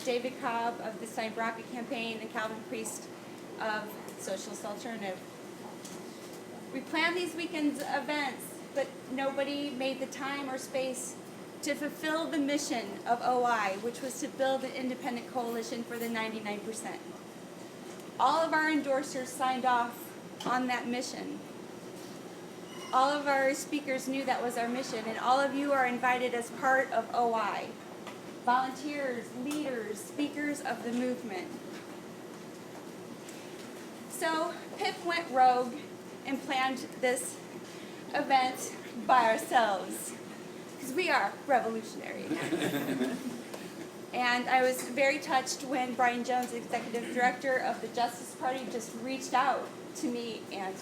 David Cobb of the Stein Brockett campaign and Calvin Priest of Socialist Alternative. We planned these weekend events, but nobody made the time or space to fulfill the mission of OI, which was to build an independent coalition for the 99%. All of our endorsers signed off on that mission. All of our speakers knew that was our mission, and all of you are invited as part of OI. Volunteers, leaders, speakers of the movement. So PIP went rogue and planned this event by ourselves, because we are revolutionary. And I was very touched when Brian Jones, executive director of the Justice Party, just reached out to me and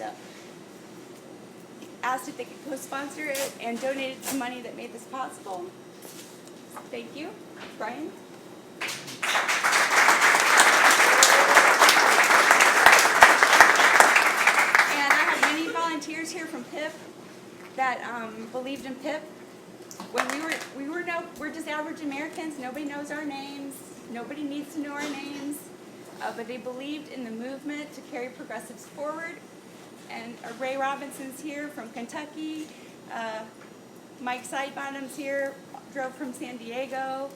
asked if they could co-sponsor it and donated some money that made this possible. Thank you, Brian. And I have many volunteers here from PIP that believed in PIP. When we're just average Americans. Nobody knows our names. Nobody needs to know our names. But they believed in the movement to carry progressives forward. And Ray Robinson's here from Kentucky. Mike Sidebottom's here, drove from San Diego.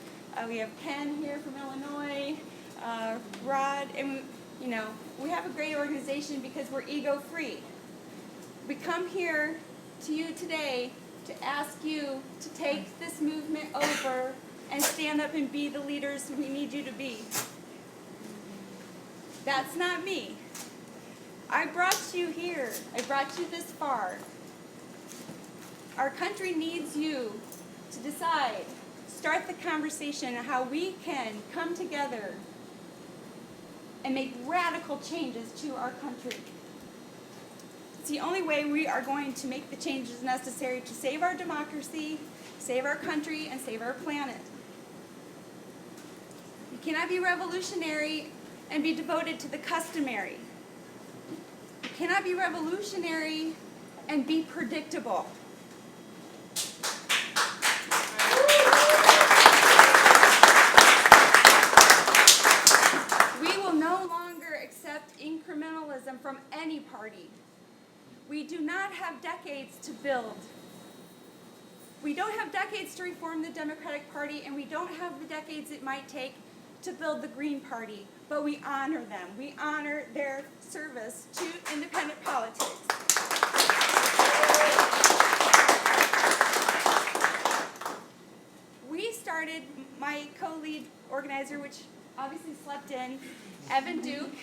We have Ken here from Illinois. Rod, and we have a great organization because we're ego-free. We come here to you today to ask you to take this movement over and stand up and be the leaders we need you to be. That's not me. I brought you here. I brought you this far. Our country needs you to decide, start the conversation on how we can come together and make radical changes to our country. It's the only way we are going to make the changes necessary to save our democracy, save our country, and save our planet. You cannot be revolutionary and be devoted to the customary. You cannot be revolutionary and be predictable. We will no longer accept incrementalism from any party. We do not have decades to build. We don't have decades to reform the Democratic Party, and we don't have the decades it might take to build the Green Party, but we honor them. We honor their service to independent politics. We started, my co-lead organizer, which obviously slept in, Evan Duke.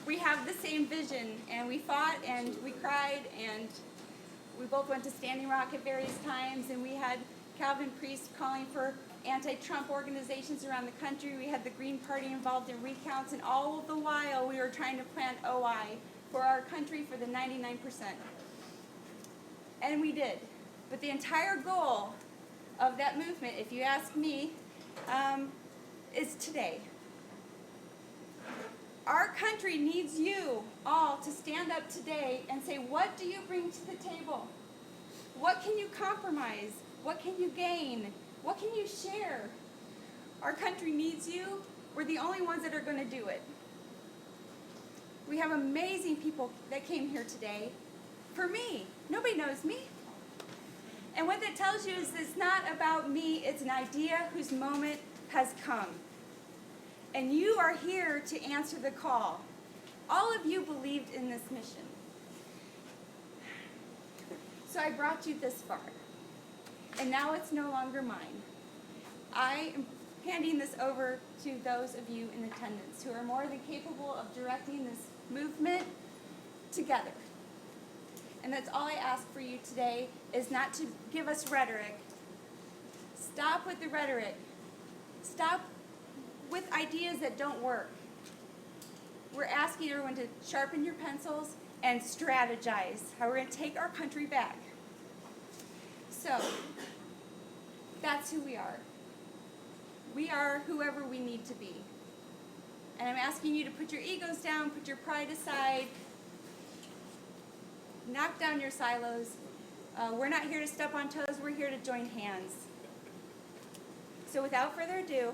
We have the same vision, and we fought and we cried, and we both went to Standing Rock at various times, and we had Calvin Priest calling for anti-Trump organizations around the country. We had the Green Party involved in recounts, and all the while we were trying to plant OI for our country, for the 99%. And we did. But the entire goal of that movement, if you ask me, is today. Our country needs you all to stand up today and say, what do you bring to the table? What can you compromise? What can you gain? What can you share? Our country needs you. We're the only ones that are going to do it. We have amazing people that came here today. For me, nobody knows me. And what that tells you is it's not about me, it's an idea whose moment has come. And you are here to answer the call. All of you believed in this mission. So I brought you this far. And now it's no longer mine. I am handing this over to those of you in attendance who are more than capable of directing this movement together. And that's all I ask for you today, is not to give us rhetoric. Stop with the rhetoric. Stop with ideas that don't work. We're asking everyone to sharpen your pencils and strategize how we're going to take our country back. So, that's who we are. We are whoever we need to be. And I'm asking you to put your egos down, put your pride aside, knock down your silos. We're not here to step on toes, we're here to join hands. So without further ado,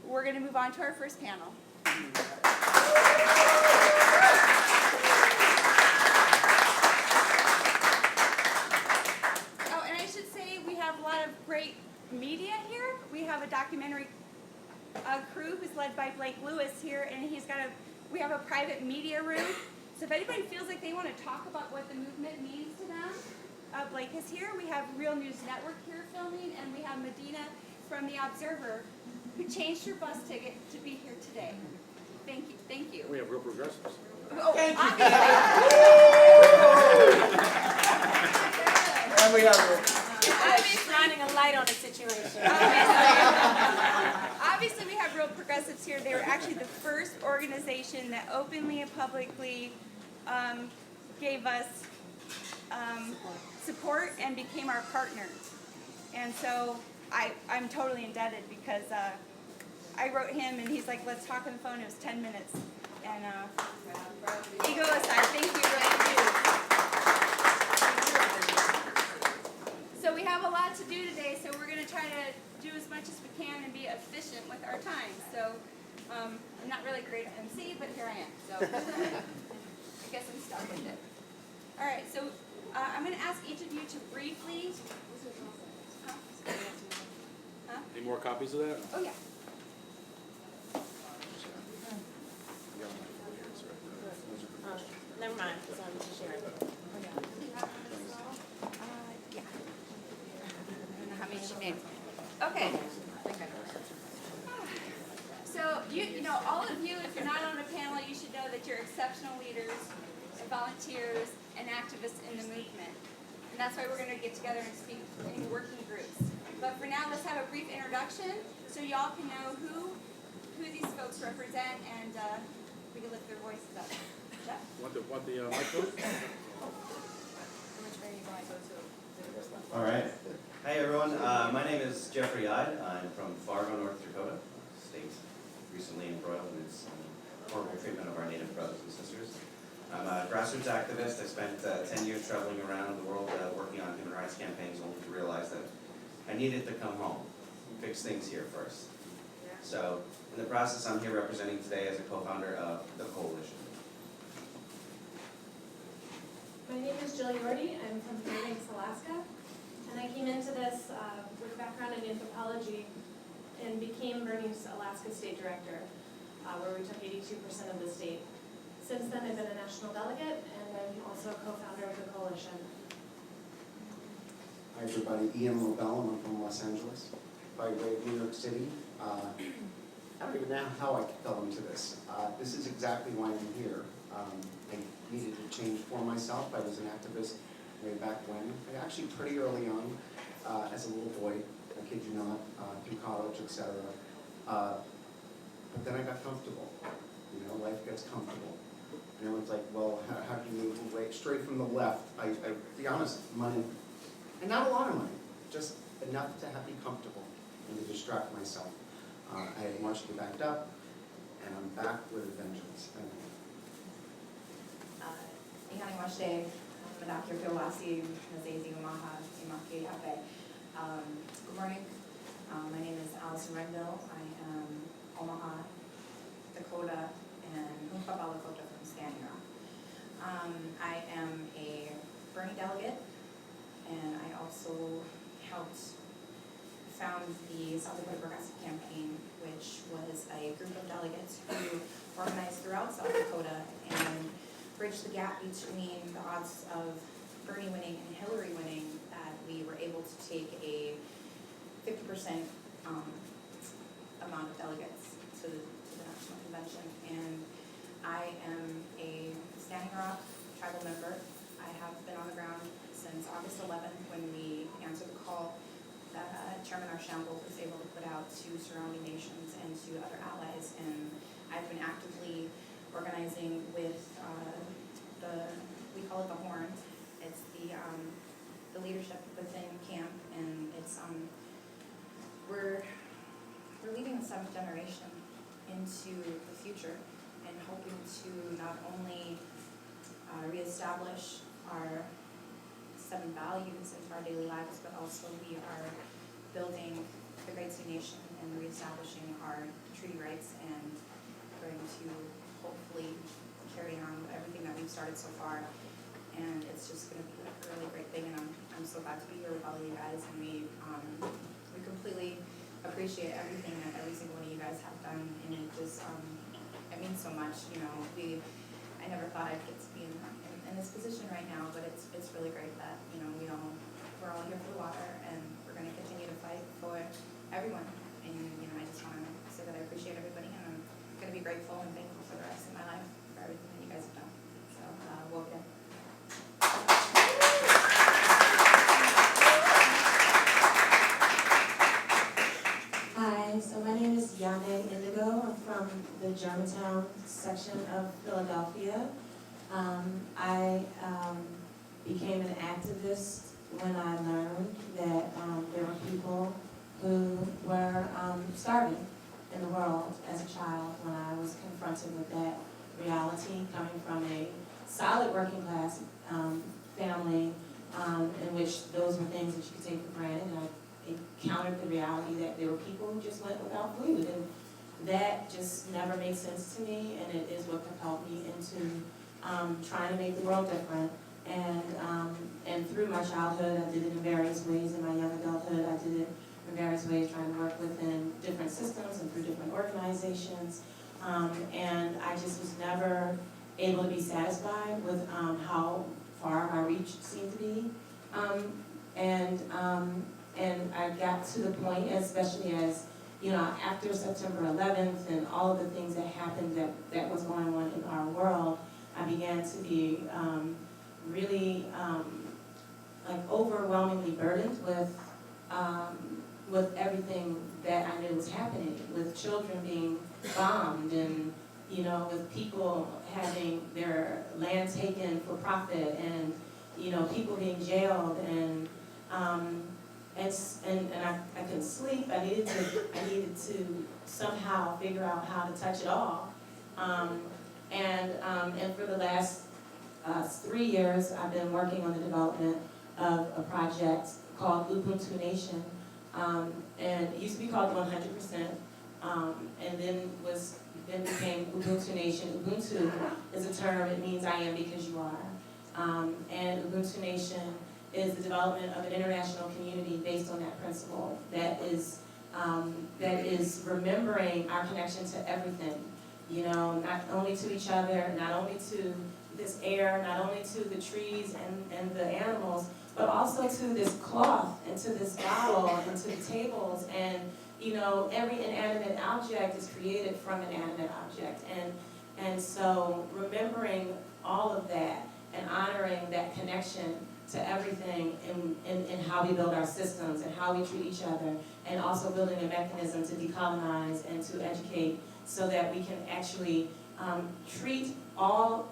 we're going to move on to our first panel. Oh, and I should say we have a lot of great media here. We have a documentary crew who's led by Blake Lewis here, and we have a private media room. So if anybody feels like they want to talk about what the movement means to them, Blake is here. We have Real News Network here filming, and we have Medina from The Observer, who changed her bus ticket to be here today. Thank you. Thank you. We have real progressives. Oh, Thank you. obviously. And we have Shining a light on the situation. Obviously, we have real progressives here. They were actually the first organization that openly and publicly gave us support and became our partner. And so I'm totally indebted because I wrote him and he's like, let's talk on the phone. It was 10 minutes. And ego aside, thank you. So we have a lot to do today, so we're going to try to do as much as we can and be efficient with our time. So I'm not really great at MC, but here I am. So I guess I'm stuck with it. All right, so I'm going to ask each of you to briefly... Huh? Any more copies of that? Oh, yeah. Never mind, because I'm sharing. Yeah. I don't know how many she made. Okay. So, you know, all of you, if you're not on a panel, you should know that you're exceptional leaders and volunteers and activists in the movement. And that's why we're going to get together and speak in working groups. But for now, let's have a brief introduction so y'all can know who these folks represent and we can lift their voices up. Jeff? Want the microphone? All right. Hi, everyone. My name is Jeffrey Ide. I'm from Fargo, North Dakota, state recently embroiled in its horrible treatment of our Native brothers and sisters. I'm a grassroots activist. I spent 10 years traveling around the world working on human rights campaigns, only to realize that I needed to come home and fix things here first. So, in the process, I'm here representing today as a co-founder of the Coalition. My name is Jill Yorty. I'm from Fairbanks, Alaska, and I came into this with a background in anthropology and became Bernie's Alaska State Director, where we took 82% of the state. Since then, I've been a national delegate, and I'm also a co-founder of the Coalition. Hi everybody, Ian Lobel, I'm from Los Angeles, by way of New York City. I don't even know how I fell into this. This is exactly why I'm here. I needed to change for myself. I was an activist way back when, actually pretty early on, as a little boy, I kid you not, through college, etc. But then I got comfortable. You know, life gets comfortable. And everyone's like, well, how do you move away straight from the left? To be honest, money. And not a lot of money, just enough to be comfortable and to distract myself. I had marched backed up, and I'm back with a vengeance. Thank you. Ihani Washte, Madakir Pilwasi, Nazazi Umaha, Imaki Ape. Good morning. My name is Allison Renville. I am Omaha, Dakota, and Hunkpapa Lakota from Standing Rock. I am a Bernie delegate, and I also helped found the South Dakota Progressive Campaign, which was a group of delegates who organized throughout South Dakota and bridged the gap between the odds of Bernie winning and Hillary winning, that we were able to take a 50% amount of delegates to the National Convention. And I am a Standing Rock tribal member. I have been on the ground since August 11th when we answered the call that Chairman Archambault was able to put out to surrounding nations and to other allies. And I've been actively organizing with we call it the Horn. It's the leadership within camp, and it's we're leading the 7th generation into the future and hoping to not only reestablish our 7 values into our daily lives, but also we are building the Great Sioux Nation and reestablishing our treaty rights and going to hopefully carry on everything that we've started so far. And it's just going to be a really great thing, and I'm so glad to be here with all of you guys, and we completely appreciate everything that every single one of you guys have done, and it just it means so much. You know, I never thought I'd get to be in this position right now, but it's really great that, you know, we're all here for the water, and we're going to continue to fight for everyone. And, you know, I just want to say that I appreciate everybody, and I'm going to be grateful and thankful for the rest of my life for everything that you guys have done. So, welcome. Hi, so my name is Yane Indigo. I'm from the Germantown section of Philadelphia. I became an activist when I learned that there were people who were starving in the world as a child, when I was confronted with that reality, coming from a solid working class family in which those were things that you could take for granted. And I encountered the reality that there were people who just went without food, and that just never made sense to me, and it is what propelled me into trying to make the world different. And through my childhood, I did it in various ways. In my young adulthood, I did it in various ways, trying to work within different systems and through different organizations. And I just was never able to be satisfied with how far my reach seemed to be. And I got to the point, especially as, you know, after September 11th and all of the things that happened that was going on in our world, I began to be really like overwhelmingly burdened with everything that I knew was happening, with children being bombed, and, you know, with people having their land taken for profit, and, you know, people being jailed, and I couldn't sleep. I needed to somehow figure out how to touch it all. And for the last 3 years, I've been working on the development of a project called Ubuntu Nation, and it used to be called 100%, and then became Ubuntu Nation. Ubuntu is a term; it means I am because you are, and Ubuntu Nation is the development of an international community based on that principle that is remembering our connection to everything, you know, not only to each other, not only to this air, not only to the trees and the animals, but also to this cloth and to this bottle and to the tables. And, you know, every inanimate object is created from an animate object. And so remembering all of that and honoring that connection to everything in how we build our systems and how we treat each other, and also building a mechanism to decolonize and to educate so that we can actually treat all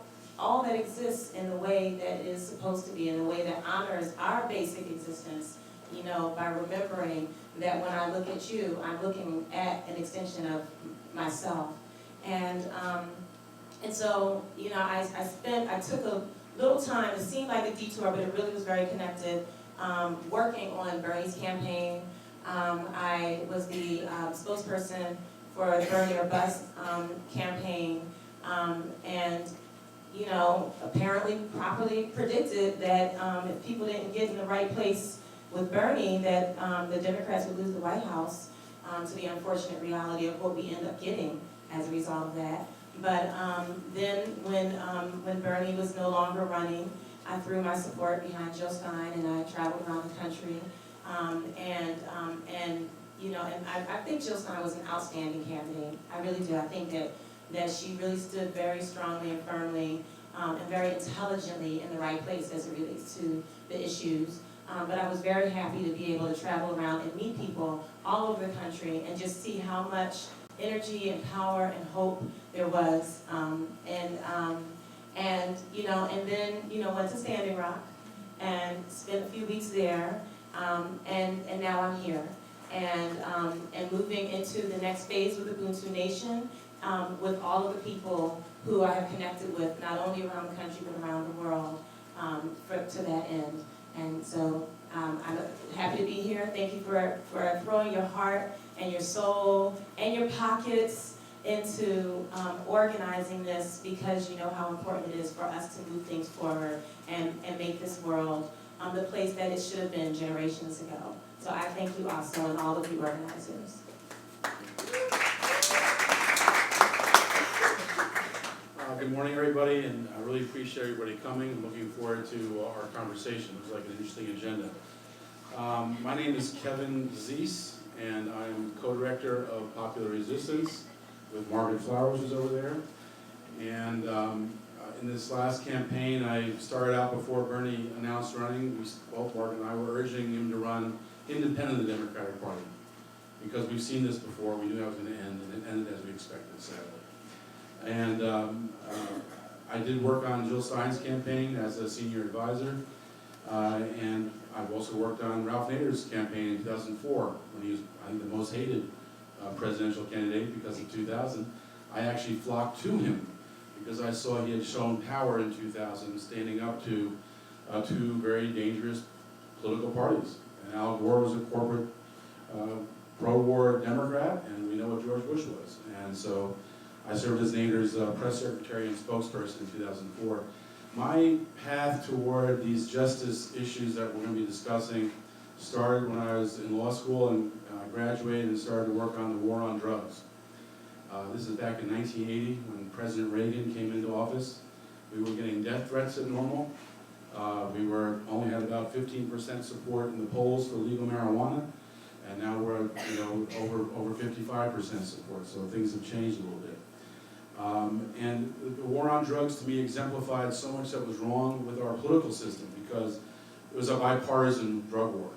that exists in the way that is supposed to be, in a way that honors our basic existence, you know, by remembering that when I look at you, I'm looking at an extension of myself. And so, you know, I took a little time, it seemed like a detour, but it really was very connected, working on Bernie's campaign. I was the spokesperson for the Bernie or Bust campaign, and, you know, apparently properly predicted that if people didn't get in the right place with Bernie, that the Democrats would lose the White House, to the unfortunate reality of what we end up getting as a result of that. But then when Bernie was no longer running, I threw my support behind Jill Stein, and I traveled around the country. And you know, and I think Jill Stein was an outstanding candidate. I really do. I think that she really stood very strongly and firmly and very intelligently in the right place as it relates to the issues. But I was very happy to be able to travel around and meet people all over the country and just see how much energy and power and hope there was. And you know, and then, you know, went to Standing Rock and spent a few weeks there. And now I'm here. And moving into the next phase with Ubuntu Nation, with all of the people who I have connected with, not only around the country, but around the world, to that end. And so I'm happy to be here. Thank you for throwing your heart and your soul and your pockets into organizing this, because you know how important it is for us to move things forward and make this world the place that it should have been generations ago. So I thank you also and all of you organizers. Good morning, everybody, and I really appreciate everybody coming. I'm looking forward to our conversation. It looks like an interesting agenda. My name is Kevin Zeiss, and I'm co-director of Popular Resistance with Margaret Flowers, who's over there. And in this last campaign, I started out before Bernie announced running. Both Margaret and I were urging him to run independent of the Democratic Party, because we've seen this before. We knew that was going to end, and it ended as we expected, sadly. And I did work on Jill Stein's campaign as a senior advisor, and I've also worked on Ralph Nader's campaign in 2004, when he was, I think, the most hated presidential candidate because of 2000. I actually flocked to him because I saw he had shown power in 2000, standing up to two very dangerous political parties. And Al Gore was a corporate pro-war Democrat, and we know what George Bush was. And so I served as Nader's press secretary and spokesperson in 2004. My path toward these justice issues that we're going to be discussing started when I was in law school and graduated and started to work on the war on drugs. This is back in 1980 when President Reagan came into office. We were getting death threats at Normal. We only had about 15% support in the polls for legal marijuana, and now we're over 55% support. So things have changed a little bit. And the war on drugs, to me, exemplified so much that was wrong with our political system, because it was a bipartisan drug war.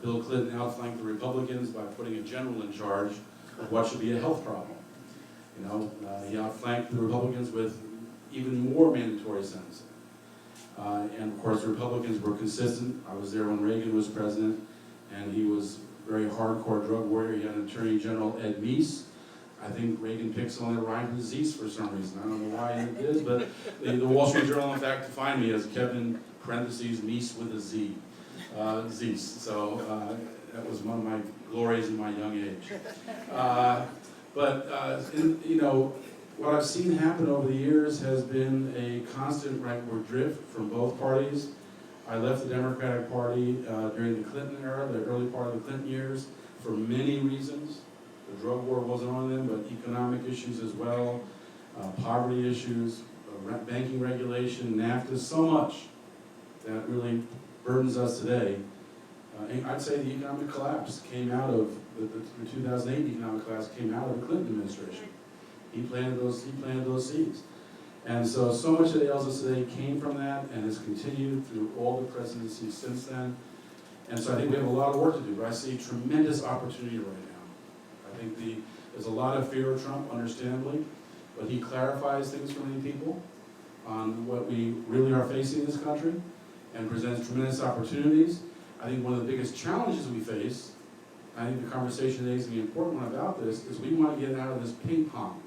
Bill Clinton outflanked the Republicans by putting a general in charge of what should be a health problem. He outflanked the Republicans with even more mandatory sentencing. And of course, the Republicans were consistent. I was there when Reagan was president, and he was a very hardcore drug warrior. He had an Attorney General, Ed Meese. I think Reagan picked someone that rhymed with Zeiss for some reason. I don't know why it did, but the Wall Street Journal, in fact, defined me as Kevin, parentheses, Meese with a Z, Zeiss. So that was one of my glories in my young age. What I've seen happen over the years has been a constant rightward drift from both parties. I left the Democratic Party during the Clinton era, the early part of the Clinton years, for many reasons. The drug war wasn't on them, but economic issues as well, poverty issues, banking regulation, NAFTA, so much that really burdens us today. I'd say the economic collapse came out of, the 2008 economic collapse came out of the Clinton administration. He planted those seeds. And so much that ails us today came from that and has continued through all the presidencies since then. And so I think we have a lot of work to do, but I see tremendous opportunity right now. I think there's a lot of fear of Trump, understandably, but he clarifies things for many people on what we really are facing in this country and presents tremendous opportunities. I think one of the biggest challenges we face, I think the conversation today is going to be an important one about this, is we want to get out of this ping pong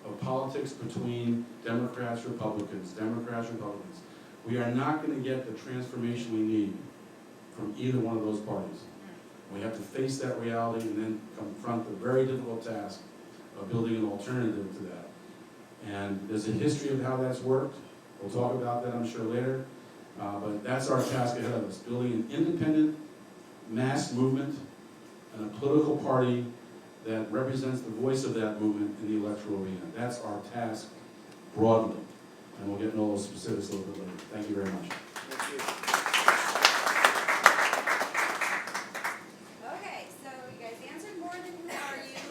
of politics between Democrats, Republicans, Democrats, Republicans. We are not going to get the transformation we need from either one of those parties. We have to face that reality and then confront the very difficult task of building an alternative to that. And there's a history of how that's worked. We'll talk about that, I'm sure, later. But that's our task ahead of us, building an independent mass movement and a political party that represents the voice of that movement in the electoral arena. That's our task broadly. And we'll get into all those specifics a little bit later. Thank you very much. Thank you. Okay, so you guys answered more than who are you?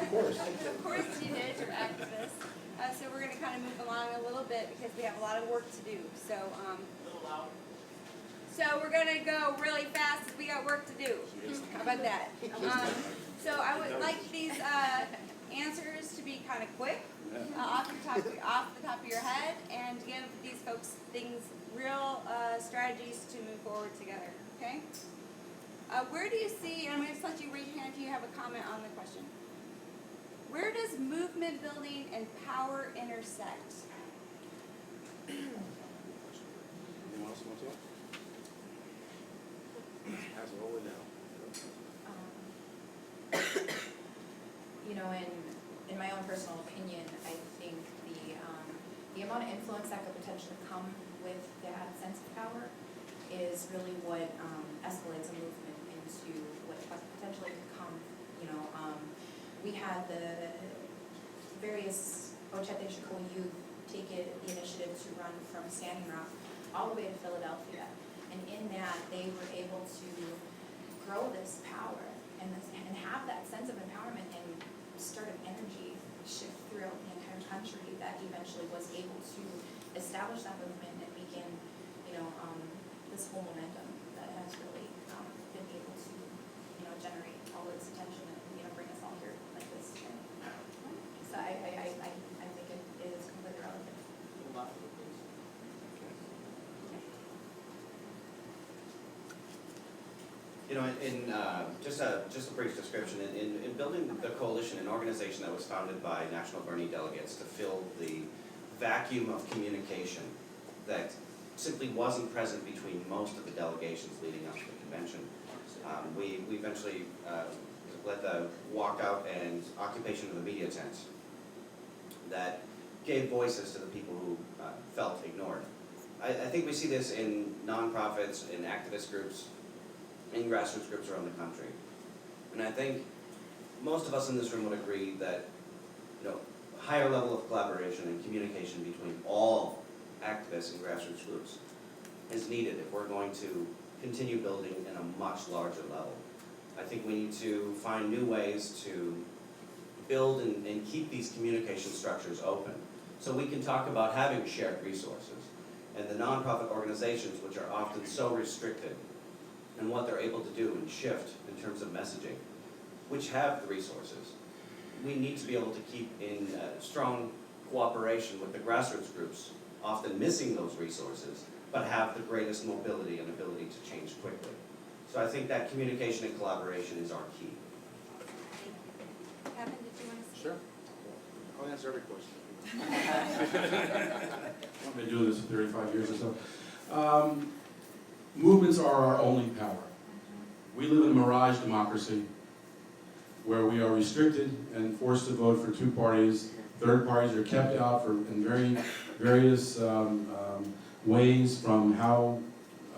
Of course. Of course you did, you're activists. So we're going to kind of move along a little bit because we have a lot of work to do. So we're going to go really fast because we got work to do. How about that? So I would like these answers to be kind of quick, off the top of your head, and give these folks real strategies to move forward together. Okay? Where do you see, and I'm going to let you raise your hand if you have a comment on the question. Where does movement building and power intersect? Anyone else want to talk? Pass it all the way down. you know, in my own personal opinion, I think the amount of influence that could potentially come with that sense of power is really what escalates a movement into what potentially could come, you know. We had the various Ochete Chico youth take the initiative to run from Standing Rock all the way to Philadelphia. And in that, they were able to grow this power and have that sense of empowerment and start an energy shift throughout the entire country that eventually was able to establish that movement and begin, you know, this whole momentum that has really been able to, you know, generate all this attention and, you know, bring us all here like this. So I think it is completely relevant. You know, in just a brief description, in building the coalition, an organization that was founded by National Bernie delegates to fill the vacuum of communication that simply wasn't present between most of the delegations leading up to the convention. We eventually led the walkout and occupation of the media tent that gave voices to the people who felt ignored. I think we see this in nonprofits, in activist groups, in grassroots groups around the country. And I think most of us in this room would agree that, you know, higher level of collaboration and communication between all activists and grassroots groups is needed if we're going to continue building in a much larger level. I think we need to find new ways to build and keep these communication structures open so we can talk about having shared resources. And the nonprofit organizations, which are often so restricted and what they're able to do and shift in terms of messaging, which have the resources. We need to be able to keep in strong cooperation with the grassroots groups, often missing those resources, but have the greatest mobility and ability to change quickly. So I think that communication and collaboration is our key. Kevin, did you want to speak? Sure. I'll answer every question. I've been doing this for 35 years or so. Movements are our only power. We live in a mirage democracy where we are restricted and forced to vote for two parties. Third parties are kept out in various ways, from how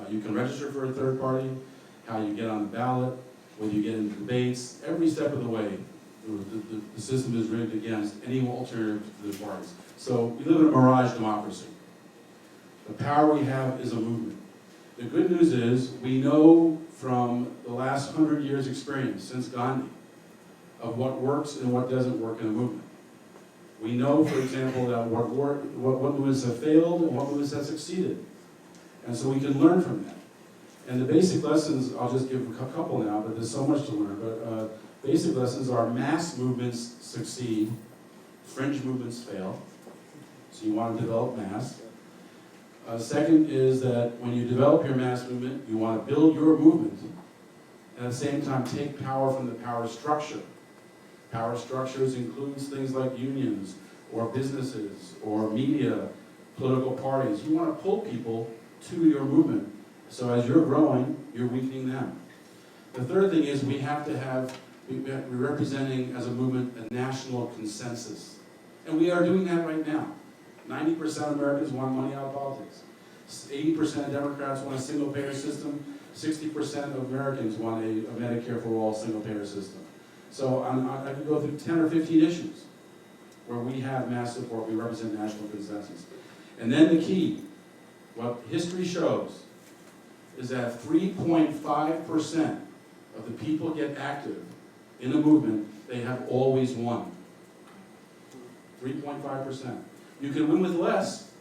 you can register for a third party, how you get on the ballot, whether you get into debates. Every step of the way, the system is rigged against any alternative to the parties. So we live in a mirage democracy. The power we have is a movement. The good news is we know from the last 100 years' experience since Gandhi of what works and what doesn't work in a movement. We know, for example, that what movements have failed and what movements have succeeded. And so we can learn from that. And the basic lessons, I'll just give a couple now, but there's so much to learn. But basic lessons are mass movements succeed, fringe movements fail. So you want to develop mass. Second is that when you develop your mass movement, you want to build your movement, and at the same time take power from the power structure. Power structures includes things like unions, or businesses, or media, political parties. You want to pull people to your movement, so as you're growing, you're weakening them. The third thing is we're representing as a movement a national consensus. And we are doing that right now. 90% of Americans want money out of politics. 80% of Democrats want a single-payer system. 60% of Americans want a Medicare for all single-payer system. So I could go through 10 or 15 issues where we have mass support, we represent national consensus. And then the key, what history shows, is that 3.5% of the people get active in a movement, they have always won. 3.5%. You can win with less,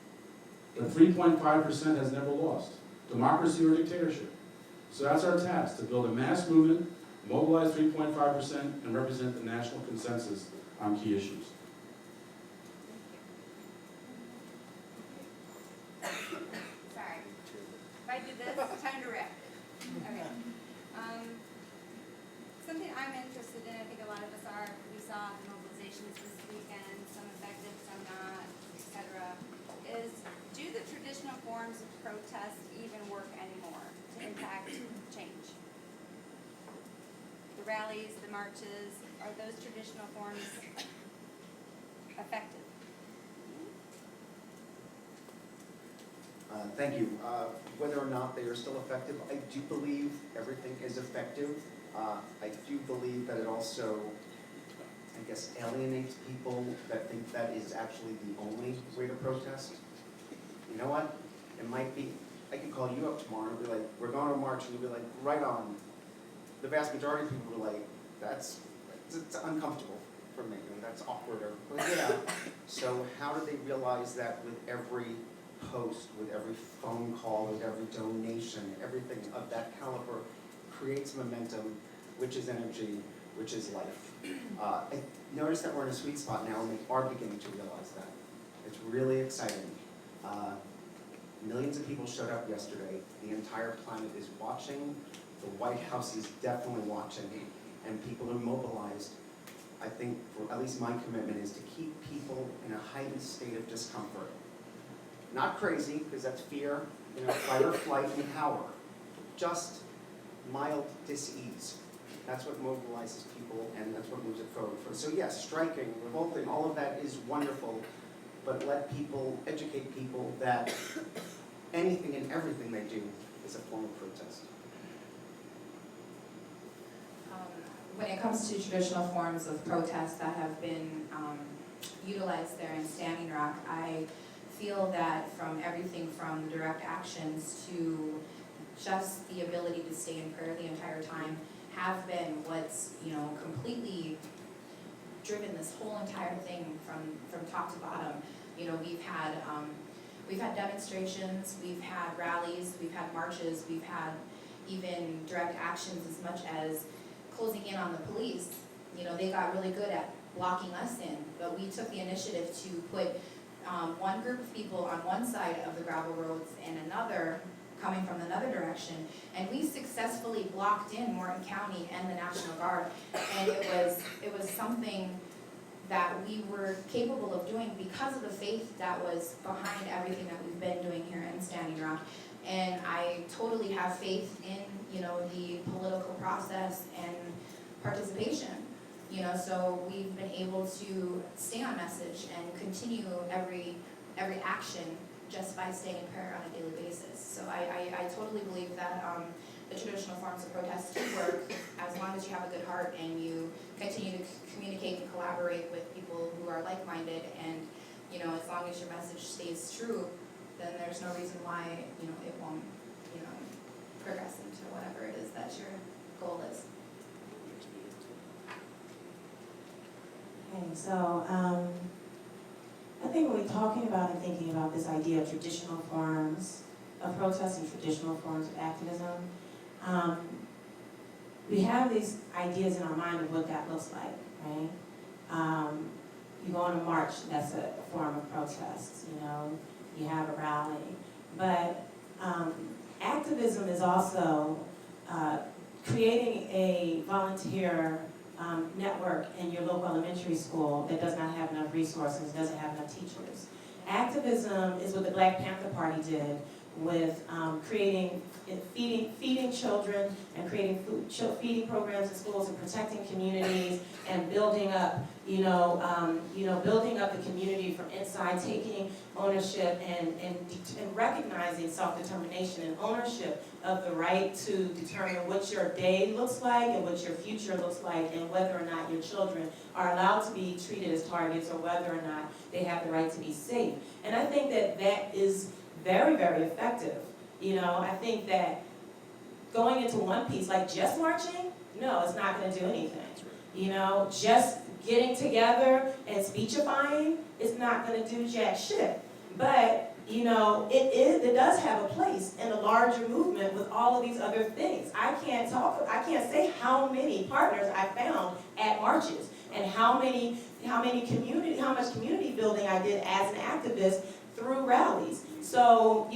but 3.5% has never lost. Democracy or dictatorship. So that's our task, to build a mass movement, mobilize 3.5%, and represent the national consensus on key issues. Sorry. If I do this, it's time to wrap. Okay. Something I'm interested in, I think a lot of us are, we saw the mobilizations this weekend, some effective, some not, etc., is do the traditional forms of protest even work anymore to impact change? The rallies, the marches, are those traditional forms effective? Thank you. Whether or not they are still effective, I do believe everything is effective. I do believe that it also, I guess, alienates people that think that is actually the only way to protest. You know what? It might be, I could call you up tomorrow and be like, we're going to march, and you'll be like, right on. The vast majority of people were like, it's uncomfortable for me, and that's awkward, or, well, yeah. So how do they realize that with every post, with every phone call, with every donation, everything of that caliber creates momentum, which is energy, which is life. I notice that we're in a sweet spot now, and we are beginning to realize that. It's really exciting. Millions of people showed up yesterday. The entire planet is watching. The White House is definitely watching, and people are mobilized. I think, for at least my commitment is to keep people in a heightened state of discomfort. Not crazy, because that's fear, fight or flight and power. Just mild dis-ease. That's what mobilizes people, and that's what moves it forward. So yes, striking, revolting, all of that is wonderful, but let people, educate people that anything and everything they do is a form of protest. When it comes to traditional forms of protest that have been utilized there in Standing Rock, I feel that from everything from direct actions to just the ability to stay in prayer the entire time have been what's completely driven this whole entire thing from top to bottom. We've had demonstrations, we've had rallies, we've had marches, we've had even direct actions as much as closing in on the police. They got really good at blocking us in, but we took the initiative to put one group of people on one side of the gravel roads and another coming from another direction, and we successfully blocked in Morton County and the National Guard, and it was something that we were capable of doing because of the faith that was behind everything that we've been doing here in Standing Rock. And I totally have faith in the political process and participation. So we've been able to stay on message and continue every action just by staying in prayer on a daily basis. So I totally believe that the traditional forms of protest do work as long as you have a good heart and you continue to communicate and collaborate with people who are like-minded, and as long as your message stays true, then there's no reason why it won't progress into whatever it is that your goal is. Okay, so I think when we're talking about and thinking about this idea of traditional forms of protest and traditional forms of activism, we have these ideas in our mind of what that looks like, right? You go on a march, that's a form of protest, you have a rally. But activism is also creating a volunteer network in your local elementary school that does not have enough resources, doesn't have enough teachers. Activism is what the Black Panther Party did with feeding children and creating feeding programs in schools and protecting communities and building up, building up the community from inside, taking ownership and recognizing self-determination and ownership of the right to determine what your day looks like and what your future looks like, and whether or not your children are allowed to be treated as targets or whether or not they have the right to be safe. And I think that that is very, very effective. I think that going into one piece, like just marching, no, it's not going to do anything. Just getting together and speechifying is not going to do jack shit. But it does have a place in a larger movement with all of these other things. I can't say how many partners I found at marches and how much community building I did as an activist through rallies. So,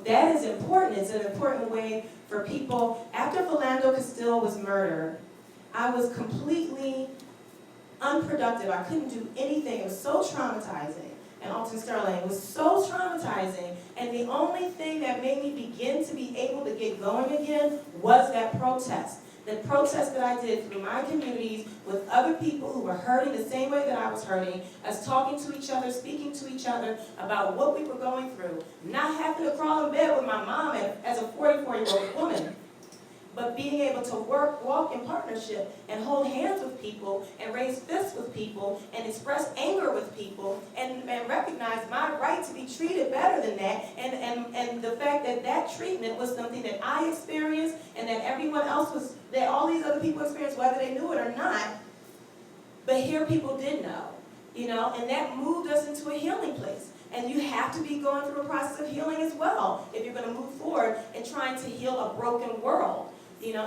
that is important. It's an important way for people. After Philando Castile was murdered, I was completely unproductive. I couldn't do anything. It was so traumatizing. And Alton Sterling was so traumatizing. And the only thing that made me begin to be able to get going again was that protest. the protests that I did through my communities with other people who were hurting the same way that I was hurting, us talking to each other, speaking to each other about what we were going through, not having to crawl in bed with my mom as a 44-year-old woman, but being able to walk in partnership and hold hands with people and raise fists with people and express anger with people and recognize my right to be treated better than that and the fact that that treatment was something that I experienced and that everyone else was, that all these other people experienced whether they knew it or not, but here people did know, and that moved us into a healing place. And you have to be going through a process of healing as well if you're going to move forward in trying to heal a broken world.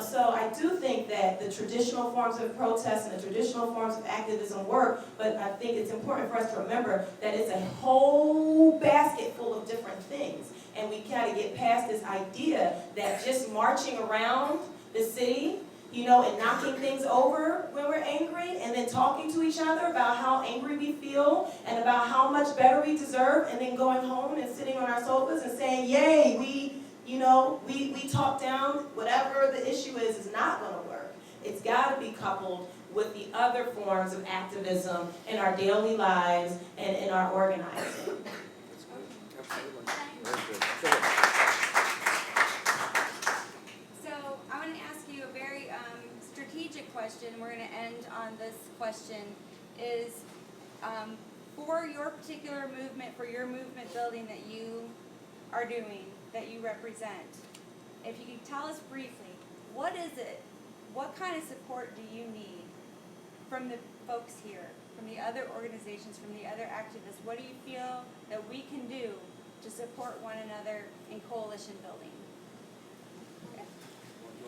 So I do think that the traditional forms of protest and the traditional forms of activism work, but I think it's important for us to remember that it's a whole basket full of different things. And we got to get past this idea that just marching around the city, and knocking things over when we're angry, and then talking to each other about how angry we feel and about how much better we deserve, and then going home and sitting on our sofas and saying, yay, we talk down, whatever the issue is not going to work. It's got to be coupled with the other forms of activism in our daily lives and in our organizing. So I want to ask you a very strategic question. We're going to end on this question. Is for your particular movement, for your movement building that you are doing, that you represent, if you could tell us briefly, what is it? What kind of support do you need from the folks here, from the other organizations, from the other activists? What do you feel that we can do to support one another in coalition building? Okay.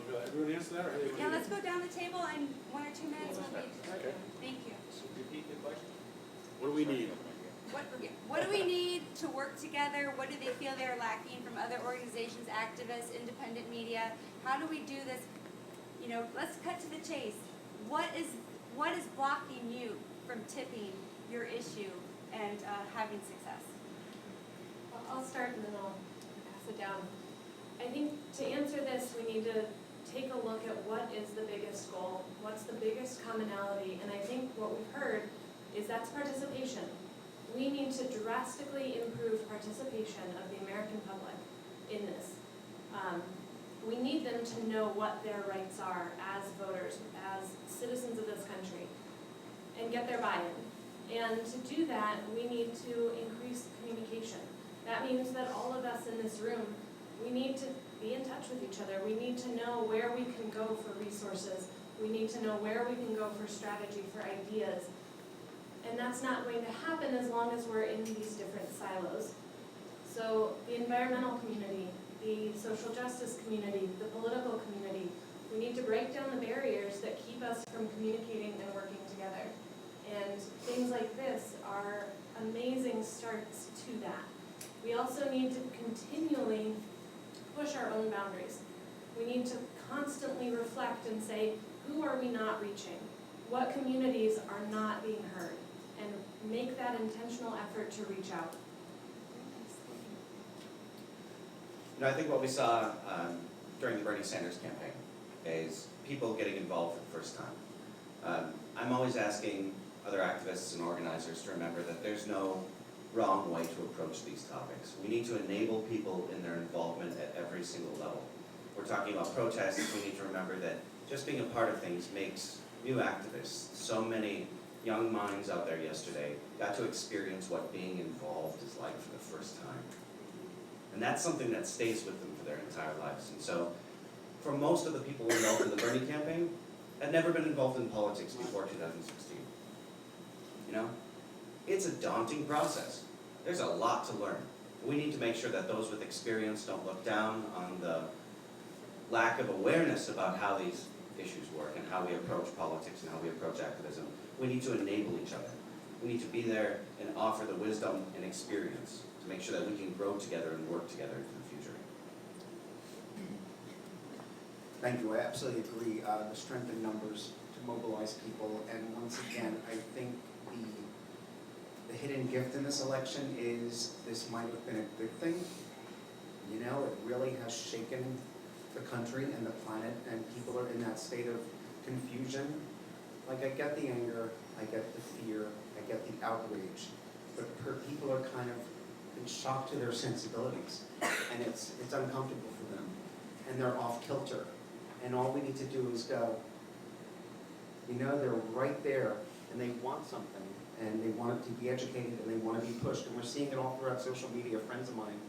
You want everyone answer that, or how do you want Yeah, to do let's go down the table and 1 or 2 minutes will be. Okay. Thank you. Repeat the question. What do we need? What do we need to work together? What do they feel they're lacking from other organizations, activists, independent media? How do we do this? Let's cut to the chase. What is blocking you from tipping your issue and having success? I'll start and then I'll pass it down. I think to answer this, we need to take a look at what is the biggest goal, what's the biggest commonality, and I think what we've heard is that's participation. We need to drastically improve participation of the American public in this. We need them to know what their rights are as voters, as citizens of this country, and get their buy-in. And to do that, we need to increase communication. That means that all of us in this room, we need to be in touch with each other. We need to know where we can go for resources. We need to know where we can go for strategy, for ideas. And that's not going to happen as long as we're in these different silos. So the environmental community, the social justice community, the political community, we need to break down the barriers that keep us from communicating and working together. And things like this are amazing starts to that. We also need to continually push our own boundaries. We need to constantly reflect and say, who are we not reaching? What communities are not being heard? And make that intentional effort to reach out. I think what we saw during the Bernie Sanders campaign is people getting involved for the first time. I'm always asking other activists and organizers to remember that there's no wrong way to approach these topics. We need to enable people in their involvement at every single level. We're talking about protests. We need to remember that just being a part of things makes new activists. So many young minds out there yesterday got to experience what being involved is like for the first time. And that's something that stays with them for their entire lives. And so, for most of the people involved in the Bernie campaign, had never been involved in politics before 2016. It's a daunting process. There's a lot to learn. We need to make sure that those with experience don't look down on the lack of awareness about how these issues work and how we approach politics and how we approach activism. We need to enable each other. We need to be there and offer the wisdom and experience to make sure that we can grow together and work together into the future. Thank you, I absolutely agree. The strength in numbers to mobilize people, and once again, I think the hidden gift in this election is this might have been a good thing. It really has shaken the country and the planet, and people are in that state of confusion. Like, I get the anger, I get the fear, I get the outrage, but people are kind of in shock to their sensibilities, and it's uncomfortable for them, and they're off kilter. And all we need to do is go, they're right there, and they want something, and they want to be educated, and they want to be pushed, and we're seeing it all throughout social media. Friends of mine,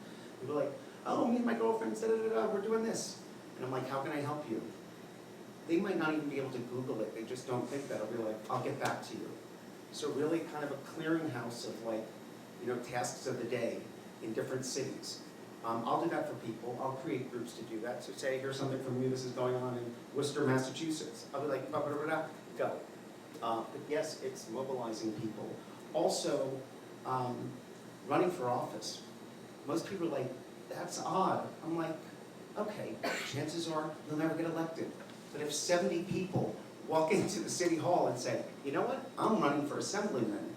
people are like, oh, me and my girlfriend, we're doing this. And I'm like, how can I help you? They might not even be able to Google it, they just don't think that. I'll be like, I'll get back to you. So really kind of a clearinghouse of tasks of the day in different cities. I'll do that for people. I'll create groups to do that. So say, here's something from you, this is going on in Worcester, Massachusetts. I'll be like, blah, blah, blah, blah, go. But yes, it's mobilizing people. Also, running for office. Most people are like, that's odd. I'm like, okay, chances are you'll never get elected. But if 70 people walk into the city hall and say, you know what, I'm running for assemblyman,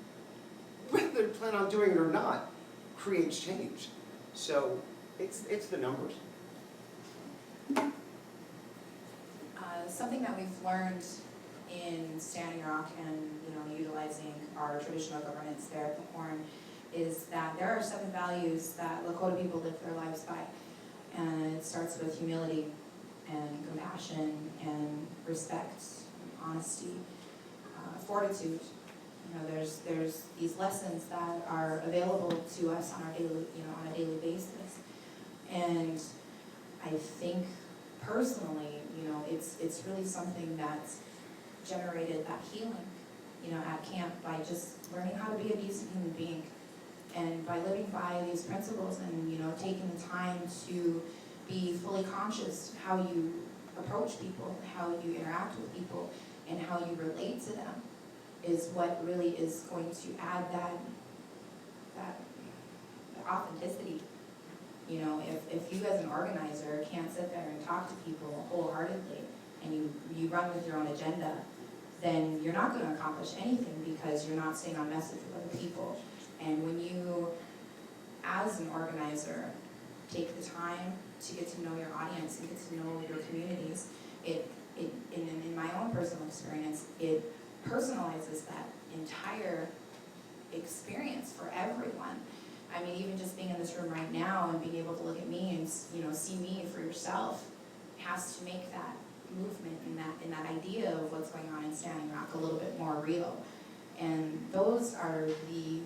whether they plan on doing it or not, creates change. So it's the numbers. Something that we've learned in Standing Rock and utilizing our traditional governance there at the Horn is that there are 7 values that Lakota people live their lives by. And it starts with humility and compassion and respect, honesty, fortitude. There's these lessons that are available to us on a daily basis. And I think personally, it's really something that's generated that healing, at camp by just learning how to be a decent human being. And by living by these principles and, taking the time to be fully conscious how you approach people, how you interact with people, and how you relate to them is what really is going to add that authenticity. If you as an organizer can't sit there and talk to people wholeheartedly and you run with your own agenda, then you're not going to accomplish anything because you're not staying on message with other people. And when you, as an organizer, take the time to get to know your audience and get to know your communities, in my own personal experience, it personalizes that entire experience for everyone. I mean, even just being in this room right now and being able to look at me and see me for yourself has to make that movement and that idea of what's going on in Standing Rock a little bit more real. And those are the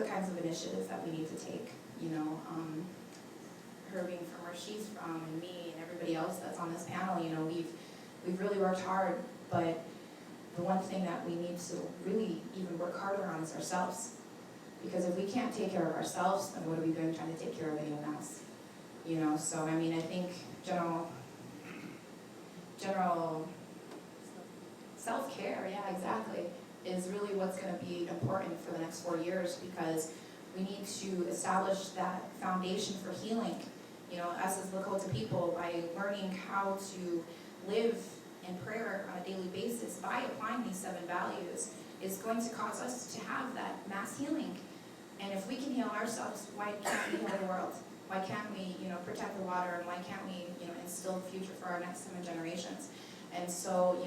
kinds of initiatives that we need to take. Her being from where she's from, and me, and everybody else that's on this panel, we've really worked hard, but the one thing that we need to really even work harder on is ourselves. Because if we can't take care of ourselves, then what are we doing trying to take care of anyone else? So I mean, I think general self-care, yeah, exactly, is really what's going to be important for the next 4 years, because we need to establish that foundation for healing. Us as Lakota people, by learning how to live in prayer on a daily basis by applying these 7 values, is going to cause us to have that mass healing. And if we can heal ourselves, why can't we heal the world? Why can't we, protect the water, and why can't we, instill the future for our next 7 generations? And so,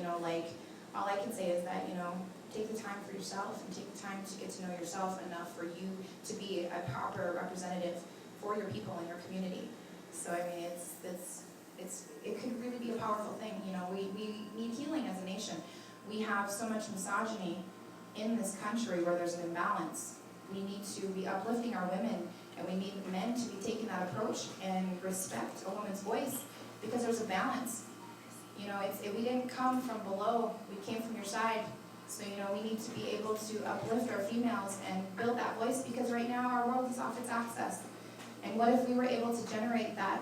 all I can say is that, take the time for yourself and take the time to get to know yourself enough for you to be a proper representative for your people and your community. So I mean, it could really be a powerful thing. We need healing as a nation. We have so much misogyny in this country where there's an imbalance. We need to be uplifting our women, and we need men to be taking that approach and respect a woman's voice, because there's a balance. We didn't come from below, we came from your side. So, we need to be able to uplift our females and build that voice, because right now our world is off its axis. And what if we were able to generate that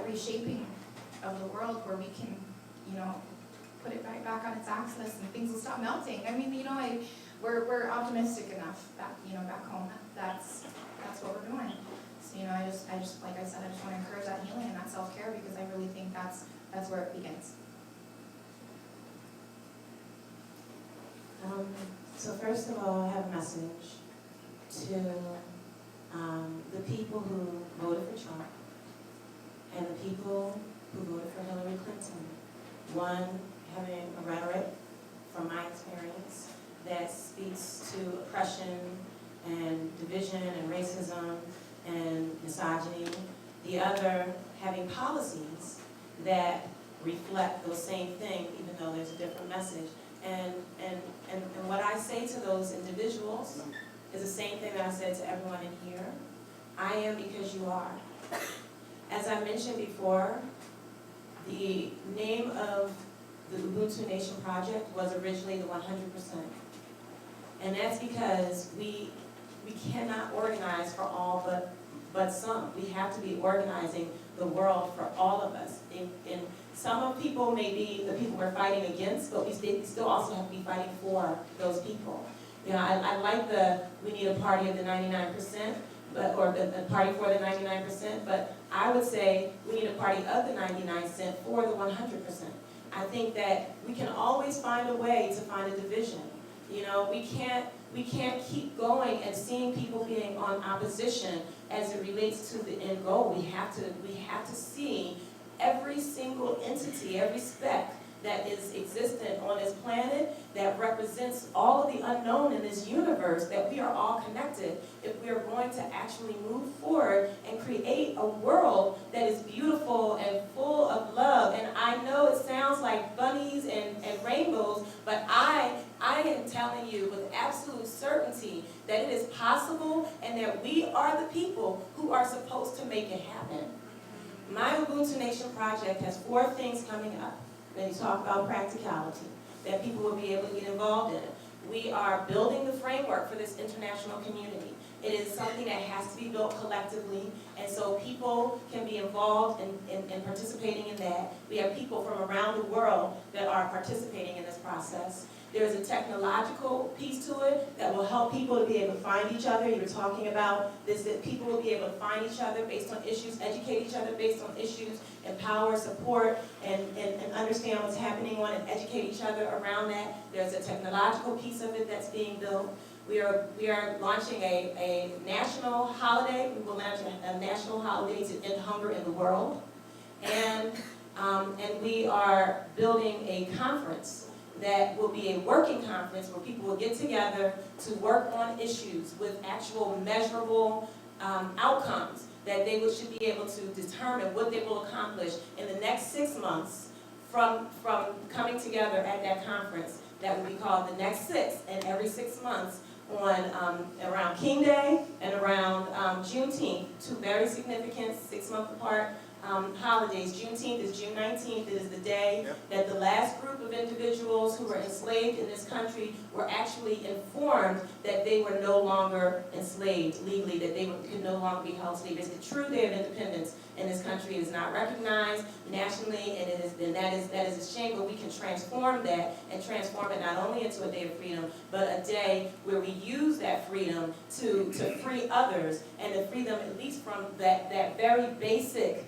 reshaping of the world where we can, put it right back on its axis and things will stop melting? I mean, we're optimistic enough that, back home, that's what we're doing. So, I just, like I said, I just want to encourage that healing and that self-care, because I really think that's where it begins. So first of all, I have a message to the people who voted for Trump and the people who voted for Hillary Clinton. One, having a rhetoric, from my experience, that speaks to oppression and division and racism and misogyny. The other, having policies that reflect those same things, even though there's a different message. And what I say to those individuals is the same thing that I said to everyone in here. I am because you are. As I mentioned before, the name of the Ubuntu Nation Project was originally the 100%. And that's because we cannot organize for all but some. We have to be organizing the world for all of us. And some of people may be the people we're fighting against, but we still also have to be fighting for those people. You know, I like we need a party of the 99%, or the party for the 99%, but I would say we need a party of the 99% for the 100%. I think that we can always find a way to find a division. You know, we can't keep going and seeing people being on opposition as it relates to the end goal. We have to see every single entity, every speck that is existent on this planet that represents all of the unknown in this universe, that we are all connected if we are going to actually move forward and create a world that is beautiful and full of love. And I know it sounds like bunnies and rainbows, but I am telling you with absolute certainty that it is possible and that we are the people who are supposed to make it happen. My Ubuntu Nation Project has 4 things coming up. When you talk about practicality, that people will be able to get involved in. We are building the framework for this international community. It is something that has to be built collectively, and so people can be involved in participating in that. We have people from around the world that are participating in this process. There's a technological piece to it that will help people to be able to find each other. You were talking about this, that people will be able to find each other based on issues, educate each other based on issues, empower, support, and understand what's happening on and educate each other around that. There's a technological piece of it that's being built. We are launching a national holiday. We will launch a national holiday to end hunger in the world. And we are building a conference that will be a working conference where people will get together to work on issues with actual measurable outcomes that they should be able to determine what they will accomplish in the next 6 months from coming together at that conference. That will be called the Next 6, and every 6 months on around King Day and around Juneteenth, 2 very significant 6-month apart holidays. Juneteenth is June 19th. It is the day that the last group of individuals who were enslaved in this country were actually informed that they were no longer enslaved legally, that they could no longer be held slaves. It's the true day of independence in this country. It is not recognized nationally, and that is a shame, but we can transform that and transform it not only into a day of freedom, but a day where we use that freedom to free others and to free them at least from that very basic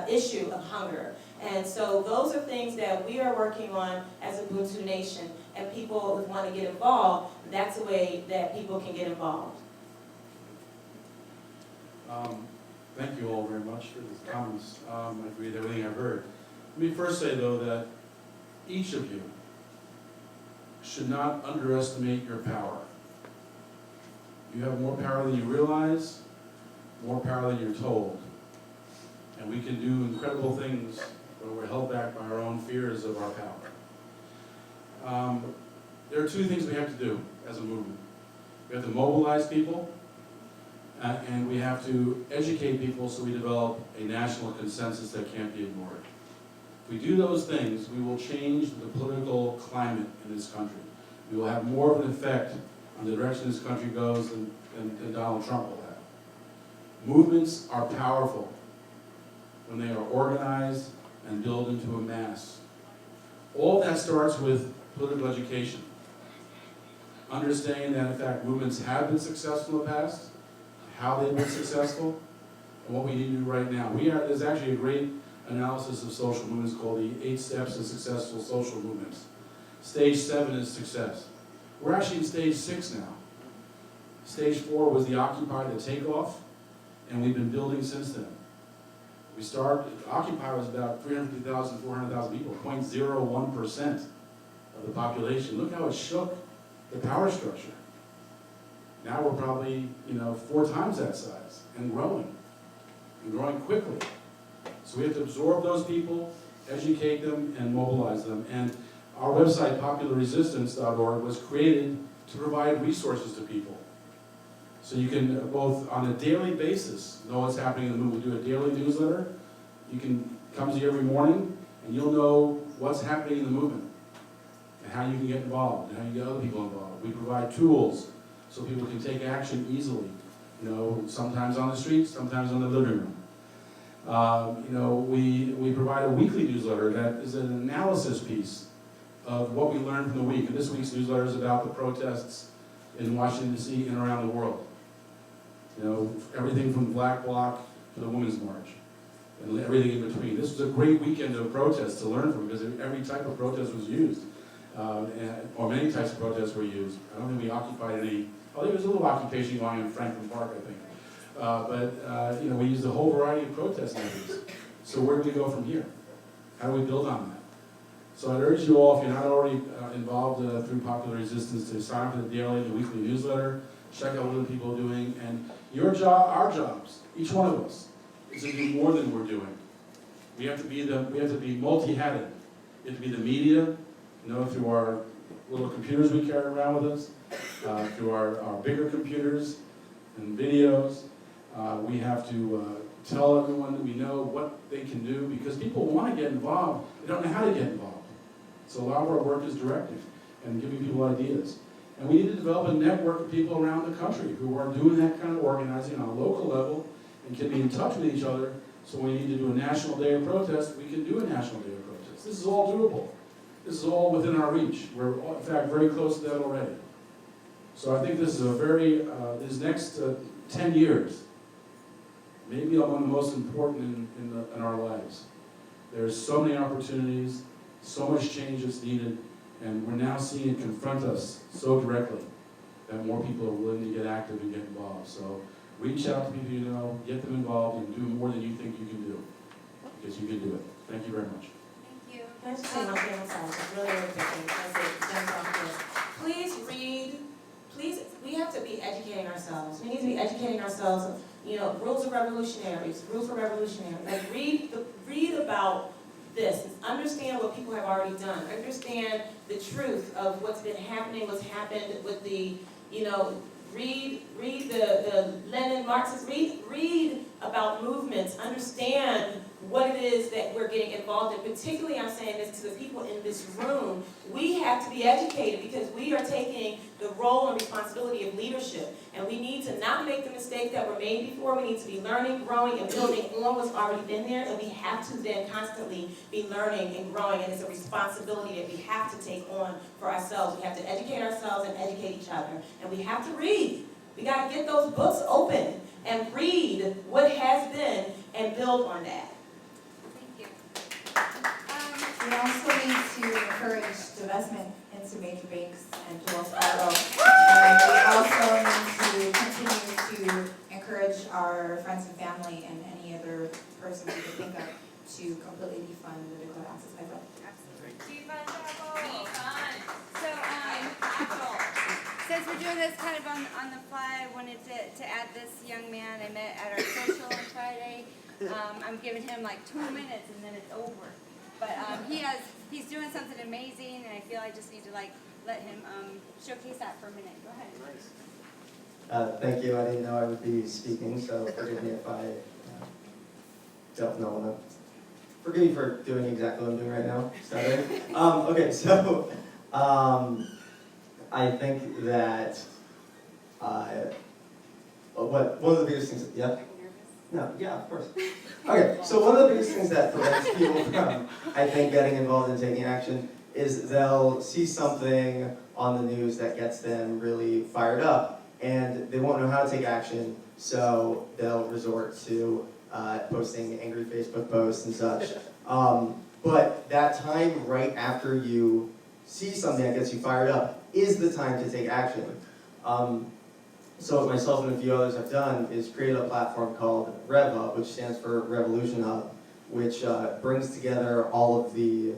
issue of hunger. And so those are things that we are working on as Ubuntu Nation, and people who want to get involved, that's a way that people can get involved. Thank you all very much for the comments. I agree with everything I've heard. Let me first say, though, that each of you should not underestimate your power. You have more power than you realize, more power than you're told. And we can do incredible things when we're held back by our own fears of our power. There are 2 things we have to do as a movement. We have to mobilize people, and we have to educate people so we develop a national consensus that can't be ignored. If we do those things, we will change the political climate in this country. We will have more of an effect on the direction this country goes than Donald Trump will have. Movements are powerful when they are organized and built into a mass. All that starts with political education. Understanding that, in fact, movements have been successful in the past, how they've been successful, and what we need to do right now. There's actually a great analysis of social movements called the 8 Steps to Successful Social Movements. Stage 7 is success. We're actually in stage 6 now. Stage 4 was the Occupy, the takeoff, and we've been building since then. Occupy was about 350,000, 400,000 people, 0.01% of the population. Look how it shook the power structure. Now we're probably, 4 times that size and growing quickly. So we have to absorb those people, educate them, and mobilize them. And our website, popularresistance.org, was created to provide resources to people. So you can, both on a daily basis, know what's happening in the movement. We do a daily newsletter. You can come to you every morning, and you'll know what's happening in the movement, and how you can get involved, and how you get other people involved. We provide tools so people can take action easily, sometimes on the streets, sometimes in the living room. We provide a weekly newsletter that is an analysis piece of what we learned from the week. And this week's newsletter is about the protests in Washington, D.C. and around the world. Everything from the Black Bloc to the Women's March, and everything in between. This was a great weekend of protests to learn from, because every type of protest was used, or many types of protests were used. I don't think we occupied any. Oh, there was a little occupation going on in Franklin Park, I think. We used a whole variety of protest methods. So where do we go from here? How do we build on that? So I'd urge you all, if you're not already involved through Popular Resistance, to sign up for the daily and the weekly newsletter, check out what other people are doing, and your job, our jobs, each one of us, is to do more than we're doing. We have to be multi-hatted. We have to be the media, through our little computers we carry around with us, through our bigger computers and videos. We have to tell everyone that we know what they can do, because people want to get involved. They don't know how to get involved. So a lot of our work is directing and giving people ideas. And we need to develop a network of people around the country who are doing that kind of organizing on a local level and can be in touch with each other. So when we need to do a national day of protest, we can do a national day of protest. This is all doable. This is all within our reach. We're, in fact, very close to that already. So I think this is these next 10 years, maybe among the most important in our lives. There's so many opportunities, so much change that's needed, and we're now seeing it confront us so directly that more people are willing to get active and get involved. So reach out to people you know, get them involved, and do more than you think you can do, because you can do it. Thank you very much. Thank you. Can I just say one thing, I'm sorry, just really quickly, as it jumps off this. Please read, we have to be educating ourselves. We need to be educating ourselves of, rules of revolutionaries, rules for revolutionaries. Like, read about this, understand what people have already done, understand the truth of what's been happening, what's happened with the, read the Lenin, Marxist, read about movements, understand what it is that we're getting involved in. Particularly, I'm saying this to the people in this room, we have to be educated, because we are taking the role and responsibility of leadership. And we need to not make the mistakes that were made before. We need to be learning, growing, and building on what's already been there. And we have to then constantly be learning and growing. And it's a responsibility that we have to take on for ourselves. We have to educate ourselves and educate each other. And we have to read. We got to get those books open and read what has been and build on that. Thank you. We also need to encourage divestment into major banks and to Wells Fargo. And we also need to continue to encourage our friends and family and any other person we could think of to completely defund the Dakota Access Pipeline. Absolutely. So, since we're doing this kind of on the fly, I wanted to add this young man I met at our social on Friday. I'm giving him like 2 minutes and then it's over. But he's doing something amazing, and I feel I just need to let him showcase that for a minute. Go ahead. Thank you. I didn't know I would be speaking, so forgive me if I don't know. Forgive me for doing exactly what I'm doing right now. Stuttering. Okay, so I think that one of the biggest things. Yeah. No, yeah, of course. Okay, so one of the biggest things that prevents people from, I think, getting involved and taking action is they'll see something on the news that gets them really fired up, and they won't know how to take action, so they'll resort to posting angry Facebook posts and such. But that time right after you see something that gets you fired up is the time to take action. so what myself and a few others have done is create a platform called RevHub, which stands for Revolution Hub, which brings together all of the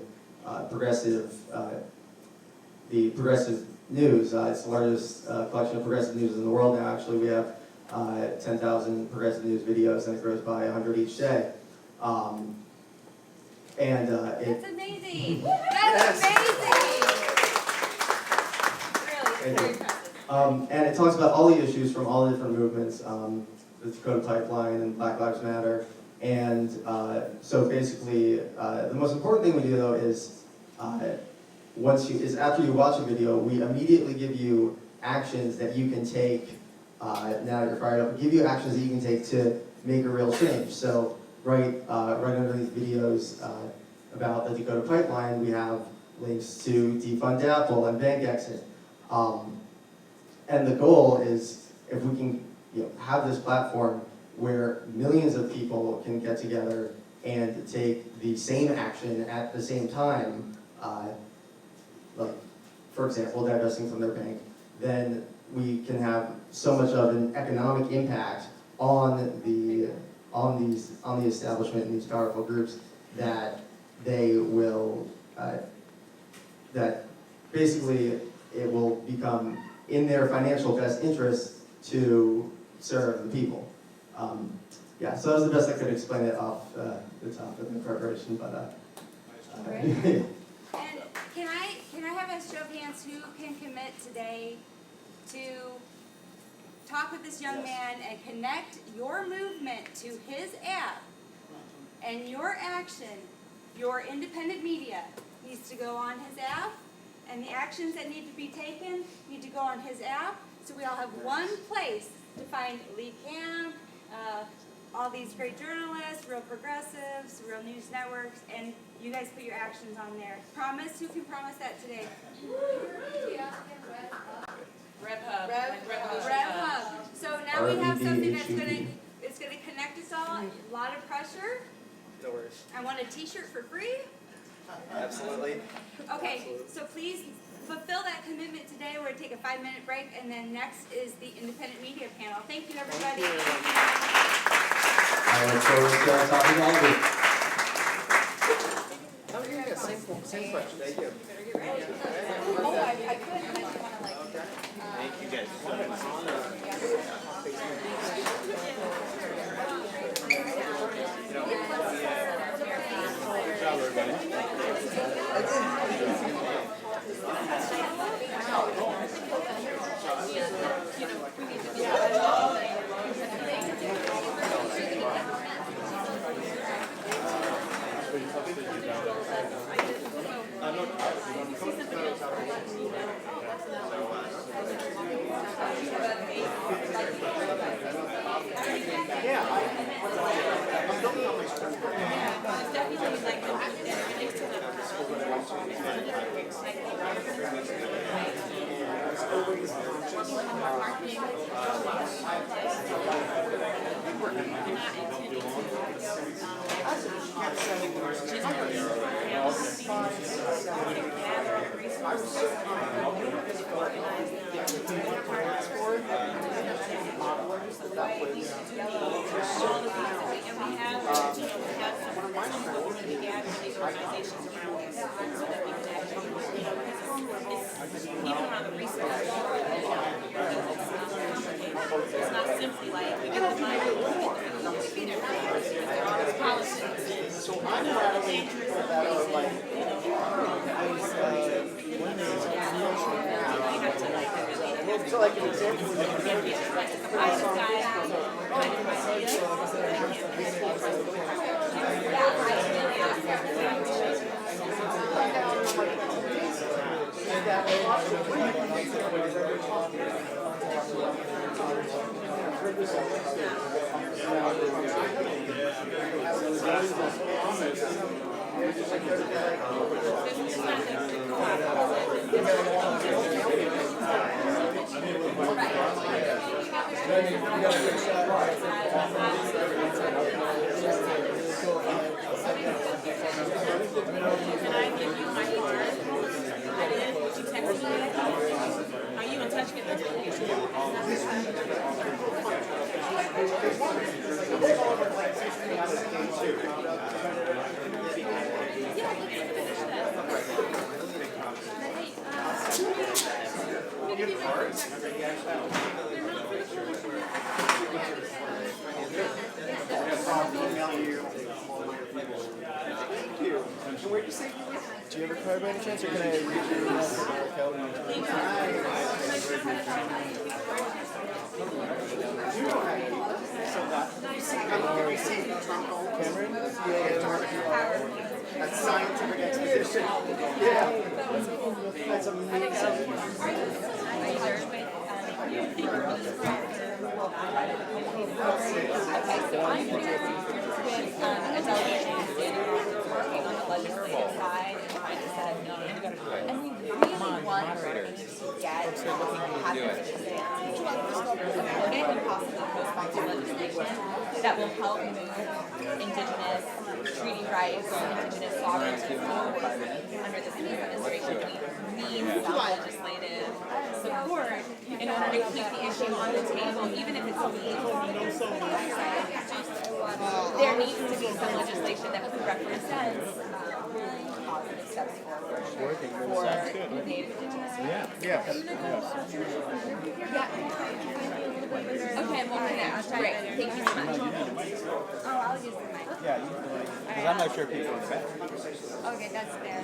progressive news. It's the largest collection of progressive news in the world now. Actually, we have 10,000 progressive news videos, and it grows by 100 each day. That's amazing. That's amazing. Really, very impressive. And it talks about all the issues from all the different movements, the Dakota Pipeline and Black Lives Matter. And so basically, the most important thing we do though is after you watch a video, we immediately give you actions that you can take. Now you're fired up. We give you actions that you can take to make a real change. So right underneath videos about the Dakota Pipeline, we have links to defund Apple and bank exit. And the goal is if we can have this platform where millions of people can get together and take the same action at the same time, like, for example, divesting from their bank, then we can have so much of an economic impact on the establishment and these powerful groups that they will, that basically it will become in their financial best interest to serve the people. Yeah, so that was the best I could explain it off the top of the preparation, but And can I have a show of hands who can commit today to talk with this young man and connect your movement to his app and your action, your independent media needs to go on his app, and the actions that need to be taken need to go on his app, so we all have one place to find Lee Camp, all these great journalists, real progressives, real news networks, and you guys put your actions on there. Promise? Who can promise that today? RevHub. So now we have something that's gonna connect us all. A lot of pressure. No worries. I want a T-shirt for free. Absolutely. Okay, so please fulfill that commitment today. We're gonna take a 5-minute break, and then next is the independent media panel. Thank you, everybody. I look forward to talking to all of you. Oh, you're good. Same question. Thank you. I could, and I just wanna Thank you guys. It's not simply like we get the money, we get the politics. So I'm rattling people that are like, so like an example would be Can I give you my card? I did. Would you text me? Are you in touch with them? Do you have a card by any chance, or can I read your Cameron? That's scientific exposition. Yeah. That's amazing. Okay, so I'm here with a delegation of standards working on the legislative side and trying to set a meeting. And we really want to get positive supported and possibly co-sponsored legislation that will help move Indigenous treaty rights, Indigenous sovereignty forward under this new administration. We need some legislative support in order to keep the issue on the table, even if it's illegal. There needs to be some legislation that represents positive steps forward for Native Indigenous. Okay, well, great. Thank you so much. Oh, I'll use the mic. Yeah, you can, because I'm not sure people in the back. Okay, that's fair.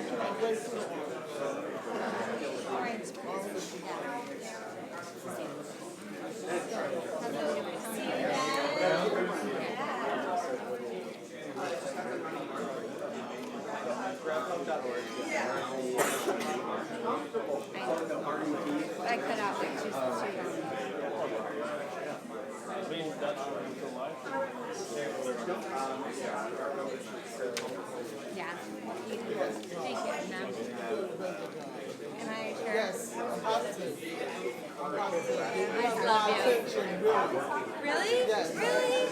I cut out like two. Yeah. Thank you, Anna. Am I sure? Yes, I'm positive. I love you. Really? Yes. Really?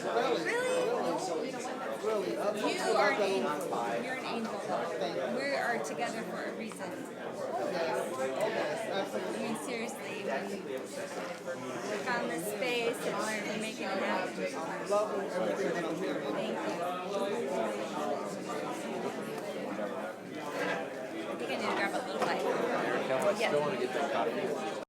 Really? You are an angel. You're an angel. We are together for a reason. I mean, seriously, we found this space and we're making it happen. I'm loving everything that I'm hearing. Thank you. I think I need to grab a little bite. I still want to get that coffee.